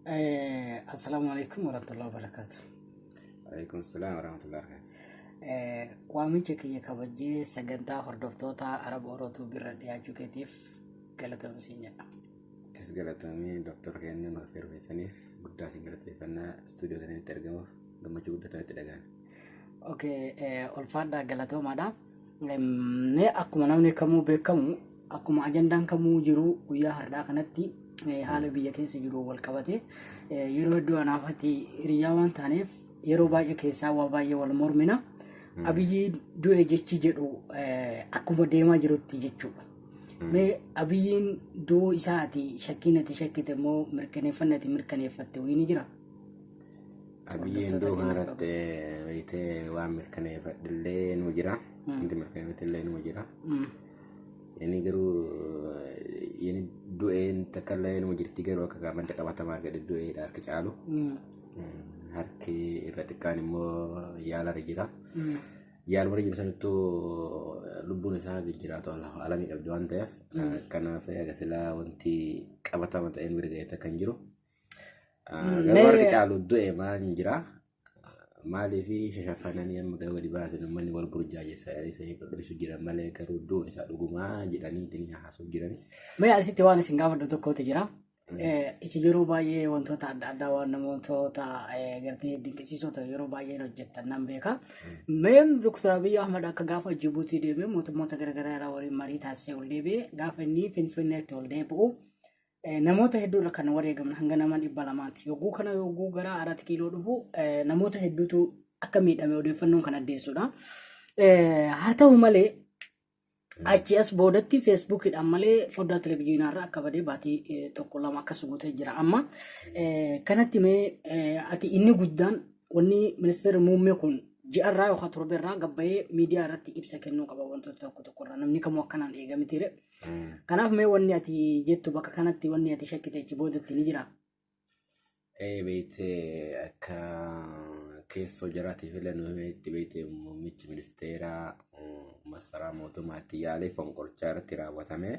Assalamualaikum warahmatullahi wabarakatuh. Waalaikumsalam warahmatullahi wabarakatuh. Waamicha kiyya kabajee sagantaa hordoftoota Araba Orootuu bira dhiyaachuu keetiif galatoomsiin jedha. Tis galatamii Dr. Kennan Affeer Feesaniif guddaa isin galateeffannaa istuudiyoo kanatti argamuuf gammachuu guddatan itti dhaga'an. Ulfaadhaa galatoomaadha. Mee akkuma namni kamuu beekamu akkuma ajandaan kamuu jiru guyyaa har'aa kanatti haala biyya keessa jiru wal qabate yeroo hedduu anaafatti hiriyaa waan taaneef yeroo baay'ee keessaa waa baay'ee wal mormina. Abiyyi du'e jechi jedhu akkuma deemaa jirutti jechuudha. Mee abiyyiin du'uu isaati shakkiin ati shakkite immoo mirkaneeffannaa ati mirkaneeffatte wayii jira? Abiyyiin du'uu kanarratti wayitee waan mirkaneeffadhillee nu jira. Wanti mirkaneeffadhillee nu jira. Inni garuu inni du'een takkaallee nu jirti garuu akka madda qabatamaa gadi du'eedha harki caalu. Harki irra xiqqaan immoo yaalarra jira. Yaaluma jiru sanattuu lubbuun isaa jiraatu alamii qabdi waan ta'eef kanaaf agasilaa wanti qabatama ta'een mirga kan jiru. Garuu harki caalu du'e maan jira. Maaliif shashafananii amma gadi wadi baasan uummanni wal burjaajessaa isanii dhodhoosu jiran malee garuu du'uun isaa dhugumaa jedhanii ittiin haasa'u jirani. Mee asitti waan isin gaafadhu tokkotu jira. Isin yeroo baay'ee wantoota adda addaa waan namoota gartee dinqisiisota yeroo baay'ee hojjettan nan beeka. Mee Dr. Abiy Ahmad akka gaafa Jibuutii deemee mootummoota garaagaraa irraa waliin marii taasisee ol deebi'ee gaafa inni Finfinneetti ol deebi'u namoota hedduudha kan wareegaman hanga nama 200ti. Yogguu kana yogguu gara 4 kiiloo dhufu namoota hedduutu akka miidhame odeeffannoon kan addeessudha. Haa ta'u malee achi as boodatti feesbuukidhaan malee foddaa televezyiinaarraa akka badee baatii tokko lama akkas gootee jira. Amma kanatti mee ati inni guddaan wanni ministeerri muummee kun ji'arraa yookaan torbeerraa gabbayee miidiyaa irratti ibsa kennuu qaba wantoota tokko tokkorraa namni kamuu akkanaan eegamitiire. Kanaaf mee wanni ati jettu bakka kanatti wanni ati shakkite achi boodatti ni jira? Beekte akka keessoo jiraatiif illee nuyi itti beekte muummichi ministeeraa masaraa mootummaatti yaalee fonqolchaa irratti raawwatame.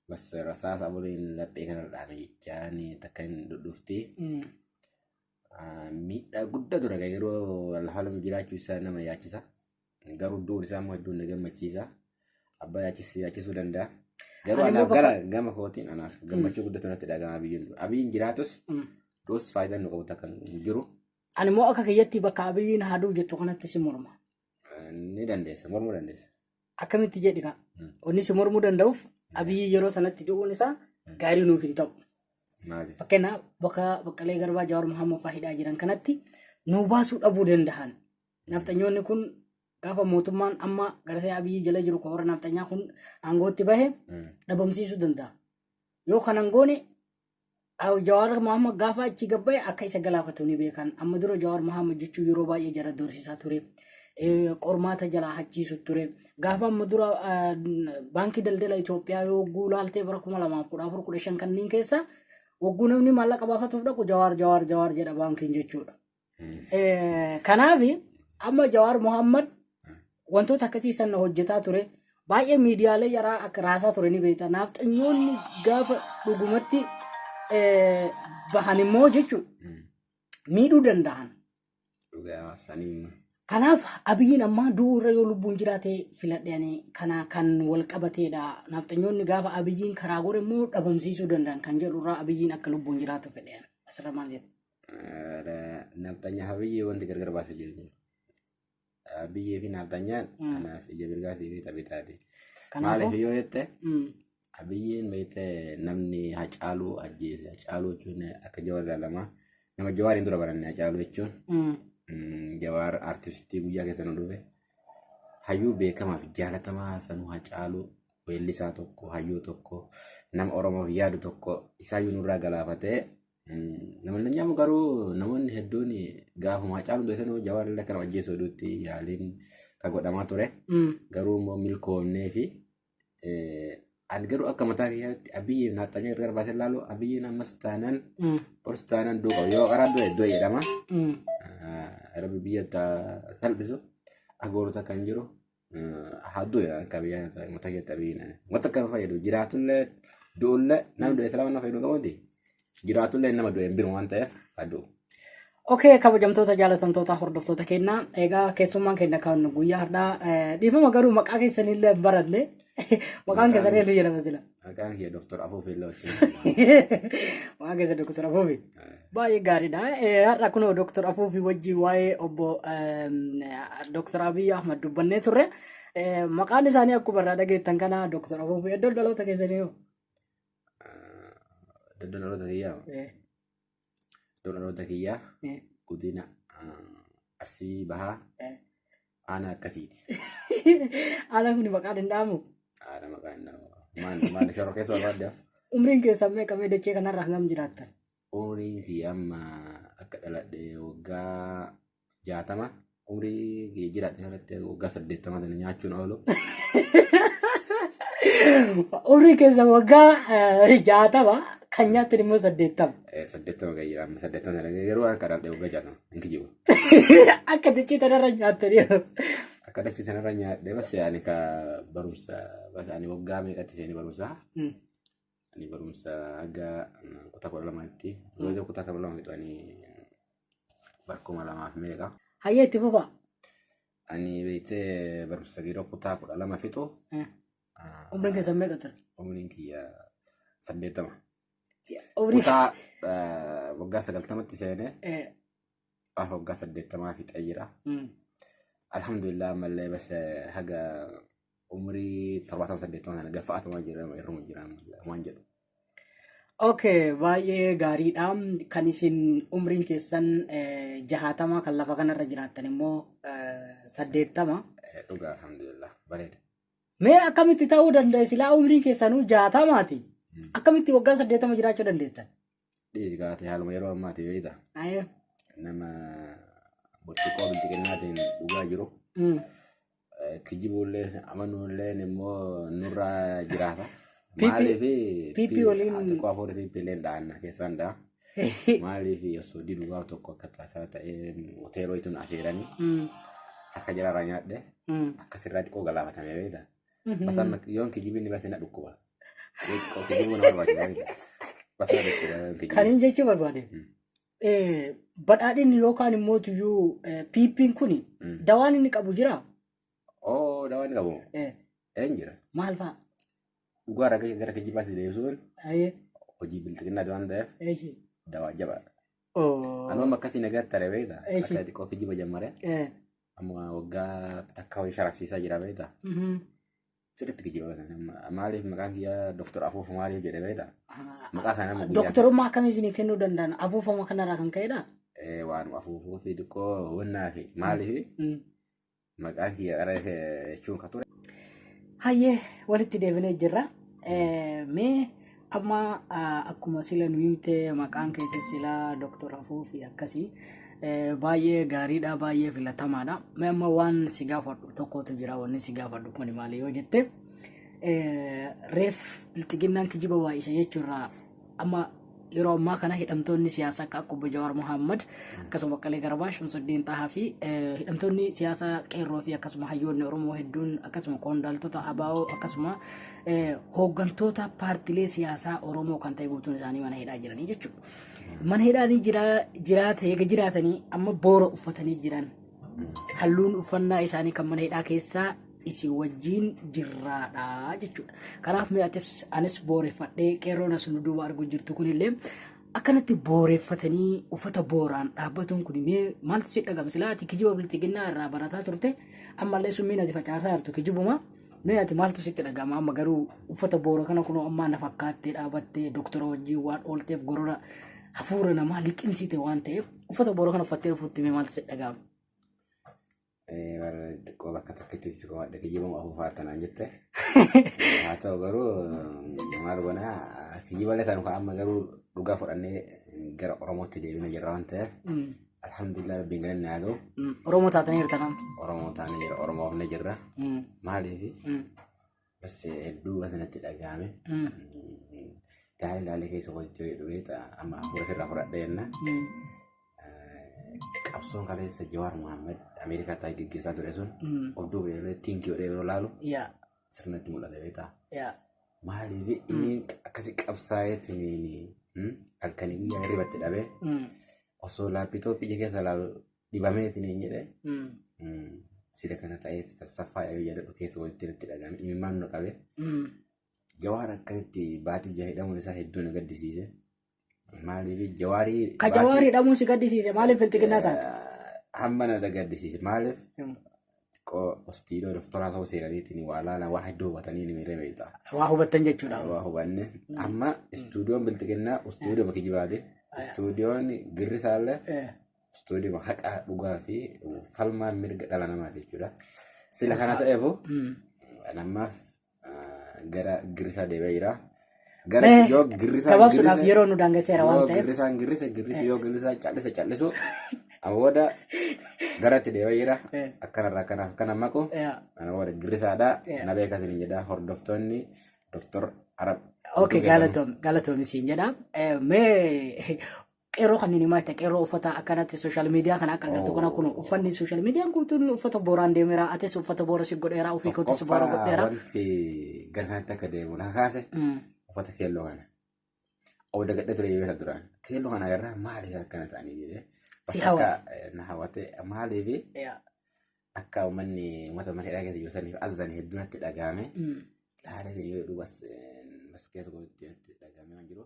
Masara saasa buliin laphee kanarraa jechaan takka hin dhudhufti. Miidhaa guddaa ture yeroo haala jiraachuu isaa nama yaachisa. Garuu duun isaa immoo hedduun na gammachiisa. Abbaa yaachisuu danda'a. Garuu anaaf gara gama kootiin anaaf gammachuu guddatu natti dhaga'ama abiyyiin. Abiyyiin jiraatus duus faayidaan nu qabu takka jiru. Ani immoo akka kiyyatti bakka abiyyiin haaduu jettu kanatti si morma. Ni dandeessa, mormuu dandeessa. Akkamitti jedhi ka? Inni si mormuu danda'uuf abiyyi yeroo sanatti du'uun isaa gaarii nuuf hin ta'u. Maaliif? Fakkeenyaaf bakka Baqqalee Garbaa Jawaar Mohaammed fa'aa jiran kanatti nu baasuu dhabuu danda'an. Naftanyoonni kun gaafa mootummaan amma garasee abiyyi jala jiru koora naftanyaa kun aangootti bahe dhabamsiisuu danda'a. Yoo kanan goone Jawaar Mohaammed gaafa achi gabbaye akka isa galaafatu ni beekan. Amma dura Jawaar Mohaammed jechuun yeroo baay'ee jara doorsisaa ture. Qormaata jalaa hachiisu ture. Gaafa amma dura baankii daldala Itoophiyaa yoo guulaaltee bara 2014-15 kanneen keessa wagguu namni maallaqa baafatuuf dhaqu Jawaar jedha baankiin jechuudha. Kanaaf amma Jawaar Mohaammed wantoota akkasii sana hojjetaa ture. Baay'ee miidiyaalee jaraa akka raasaa ture ni beekta. Naftanyoonni gaafa dhugumatti bahan immoo jechuudha miidhuu danda'an. Kanaaf abiyyiin ammaa du'uu irra yoo lubbuun jiraate filadhanii kana kan wal qabateedha. Naftanyoonni gaafa abiyyiin karaa gore immoo dhabamsiisuu danda'an kan jedhu irraa abiyyiin akka lubbuun jiraatu fedhan. Asirra maal jedhu? Naftanyaa abiyyii wanti gargar baasee jiru. Abiyyii fi naftanyaan kanaaf ija birgaatii fi taphitaati. Maaliif yoo jette abiyyiin beekte namni Hacaaluu ajjeese. Hacaaluu jechuun akka Jawaar ilaalamaa. Nama Jawaariin dura baranne Hacaaluu jechuun. Jawaar artistii guyyaa keessa nu dhufe. Hayyuu beekamaaf jaalatamaa sanuu Hacaaluu weellisaa tokko hayyuu tokko nama Oromoof yaadu tokko isaayyuu nurraa galaafatee. Namoonni nyaamu garuu namoonni hedduun gaafuma Hacaaluu doonii Jawaar illee kana ajjeesuu duutti yaaliin kan godhamaa ture. Garuu immoo milkoonnee fi ani garuu akka mataa kiyyaatti abiyyi naaxanyoo erga barbaasee laalu abiyyiin ammas taanaan borsi taanaan duuqa yoo qaraa du'e jedhama. Rabbi biyya salphisu agoorota kan jiru hadduu akka biyya mataa kiyyaatti abiyyiin wanta akka fayyadu jiraatullee du'ullee namni du'e salama fayyadu qabuuti. Jiraatullee nama du'e hin biru waan ta'eef aduu. Okay, kabajamtoota jaalatamtoota hordoftoota keenya egaa keessummaan keenya kan guyyaa har'aa dhiifama garuu maqaa keessanillee baranne maqaan keessanillee jedhama sila. Maqaan kee Dr. Afuufii Lawwachuu. Maqaan keessan Dr. Afuufii. Baay'ee gaariidha. Har'a kunoo Dr. Afuufii wajjin waa'ee obbo Dr. Abiy Ahmad dubbannee turre. Maqaan isaanii akkuma irraa dhageettan kana Dr. Afuufii iddoo dhaloota keessanii hoo? Iddoo dhaloota kiyyaa. Iddoo dhaloota kiyyaa. Godina Arsii Bahaa. Aanaa akkasiiti. Aanaa kun maqaan hin dhaamu? Aanaa maqaan hin dhaamu. Maal shoroo keessa barbaadda? Umriin keessan meeqa mee dachee kanarraa hangam jiraattan? Umriin kiyya amma akka dhaladhe waggaa 60. Umrii kiyya jiraadhe kanatti waggaa 80 nyaachuun oolu. Umrii keessa waggaa 60 kan nyaattan immoo 80. 80 gayyira amma 80 yeroo harka dhaladhe waggaa 60 inki jiru. Akka dachee kanarra nyaattanii. Akka dachee kanarra nyaadhe bas yaani ka barumsa bas ani waggaa meeqatti seeni barumsa. Ani barumsa aga kutaa 12tti yoo kutaa 12 itu ani barkuma lamaaf meeqa. Hayyee itti fufa. Ani beekte barumsa yeroo kutaa 12 fixu. Umriin keessan meeqa ture? Umriin kiyya 80. Kutaa waggaa 90tti seene. Waggaa 80 fixa jira. Alhamdulillah mallee bas haga umrii 78 sana gafaatuma jira irruma jira waan jedhu. Okay, baay'ee gaariidha. Kan isin umriin keessan 60 kan lafa kanarra jiraattan immoo 80. Dhugaa alhamdulillah bareeda. Mee akkamitti ta'uu danda'a silaa umriin keessanuu 60maati? Akkamitti waggaa 80 jiraachuu dandeettan? Dhiisi gaatee haaluma yeroo ammaati beekta. Ayyee. Nama boqqolloo bilchiqinnaatiin dhugaa jiru. Kijibuullee amanuullee immoo nurraa jiraata. Pipi waliin xiqqoo afurii piippiillee dhaanna keessaan dha. Maaliif osoo dhugaa tokko akka taasaa ta'ee hoteeloo ittiin affeeranii akka jiraarraa nyaadhe akka sirraa xiqqoo galaafatame beekta. Basaan yoon kijibiin bas na dhukkuba. Kijibuu nama barbaachisa. Basaan dhukkuba. Kan hin jechuu barbaade. Badhaadhinni yookaan immoo tuyyuu piippiin kuni dawaan inni qabu jira? Oh, dawaan inni qabu. Een jira. Maal fa'a? Dhugaa gara kijibaatti deebisuun hojii bilchiqinnaa waan ta'eef dawaa jabaadha. Anuma akkasii nagaa tare beekta. Akka xiqqoo kijiba jammare. Amma waggaa takka wayii sharafsiisaa jira beekta. Sirriitti kijiba maaliif maqaan kiyya Dr. Afuufa maaliif jedhe beekta? Maqaa kana amma guyyaa. Doktorummaa akkamii isinii kennuu danda'an? Afuufama kanarraa kan ka'edha? Waan afuufuu fi xiqqoo wannaa fi maaliif maqaan kiyya qara jechuun ka ture. Hayyee walitti deebinee jirra. Mee amma akkuma sila nu himte maqaan keetti sila Dr. Afuufi akkasii baay'ee gaariidha baay'ee filatamaadha. Mee amma waan si gaafadhu tokkotu jira wanni si gaafadhu kun maali yoo jette reef bilchiginnaan kijiba waa isa jechuurraa amma yeroo ammaa kana hidhamtoonni siyaasaa akka Obbo Jawaar Mohaammed akkasuma Baqqalee Garbaa Shamsuddin Xahaa fi hidhamtoonni siyaasaa qeerroo fi akkasuma hayyoonni Oromoo hedduun akkasuma qondaaltota ABO akkasuma hooggantoota paartilee siyaasaa Oromoo kan ta'e guutuun isaanii mana hidhaa jiranii jechuudha. Mana hidhaanii jiraatanii amma boora uffatanii jiran halluun uffannaa isaanii kan mana hidhaa keessaa isin wajjin jirraadha jechuudha. Kanaaf mee anis booreffadhee qeerroon as nu duuba argu jirtu kunillee akkanatti booreffatanii uffata booraan dhaabbatuun kun mee maaltu si dhagama? Silaa ati kijiba bilchiginnaa irraa barataa turte ammallee summiin ati facaasaa jirtu kijibuma. Mee ati maaltu sitti dhagama? Amma garuu uffata boora kana kunoo ammaa na fakkaattee dhaabattee doktora wajjin waan oolteef gorora hafuura namaa liqimsite waan ta'eef uffata boora kana uffattee dhufuutti mee maaltu sitti dhagama? Xiqqoo bakka tokkotti si qomadde kijibamu afuufaa tanaan jette. Haa ta'u garuu maal goonaa kijibalee tan amma garuu dhugaa fudhannee gara Oromootti deebina jirra waan ta'eef alhamdulillah rabbiin galanni haa ga'u. Oromoo taatanii jirtan. Oromoo taanee jira Oromoof ne jirra. Maaliif bas hedduu basanatti dhagahame. Gaarii keessa walitti dhubeeta amma hafuura sirraa fudhadhe jenna. Qabsoon kaleessa Jawaar Mohaammed Ameerikaa taa'ee gaggeessaa ture sun of duuba yeroo tiinkii yeroo laalu sirnatti mul'ata beektaa. Maaliif inni akkasii qabsaa'eetiin halkanii guyyaa hirribatti dhabee osoo laappitooppii ija keessa laalu dhibameetiin hin jedhee sida kana ta'eef sassaffaa yoo jedhu keessa walitti itti dhagahame imimmaan nu qabe Jawaar akka itti baatii jaha hidhamuun isaa hedduu na gaddisiise. Maaliif Jawaarii ka Jawaarii hidhamuun si gaddisiise maaliif filtiqinnaa taate? Hamma na gaddisiise maaliif istiidoo doktoraa ta'uu seeraniitiin waa laala waa hedduu hubatanii ni miiree beektaa. Waa hubattan jechuudha. Waa hubanne amma istuudiyoon biltiqinnaa istuudiyoo bakki jibaate istuudiyoon girrisaallee istuudiyoo haqa dhugaa fi falmaan mirga dhala namaati jechuudha. Sila kana ta'eefu namaaf gara girrisaa deebi'ee jira. Gara yoo girrisaa gabaabsuudhaaf yeroo nu daangesseera waan ta'eef. Girrisaan yoo girrisaa callisu amma booda garatti deebi'ee jira. Akkanarraa akkana maqu ana booda girrisaadha. Na beekasin jedha hordoftoonni Dr. Arab. Okay, galatoomii siin jedha. Mee qeerroo kan inni maayita qeerroo uffata akkanatti sooshaal miidiyaa kana akka agartu kana kun uffanni sooshaal miidiyaan guutuun uffata booraan deemeera atis uffata boora si godheera ofii kootis boora godheera. Wanti gargaarta akka deemu na kaase uffata keelloo kana. Oda gadda ture yoo duraan keelloo kana agarra maaliif akkana ta'anii jedhee. Si hawa. Na hawwate maaliif akka uummanni uummata mana hidhaa keessa jiru saniif azan hedduun itti dhagahame. Laalee yoo bas keessa gootti itti dhagahame waan jiru.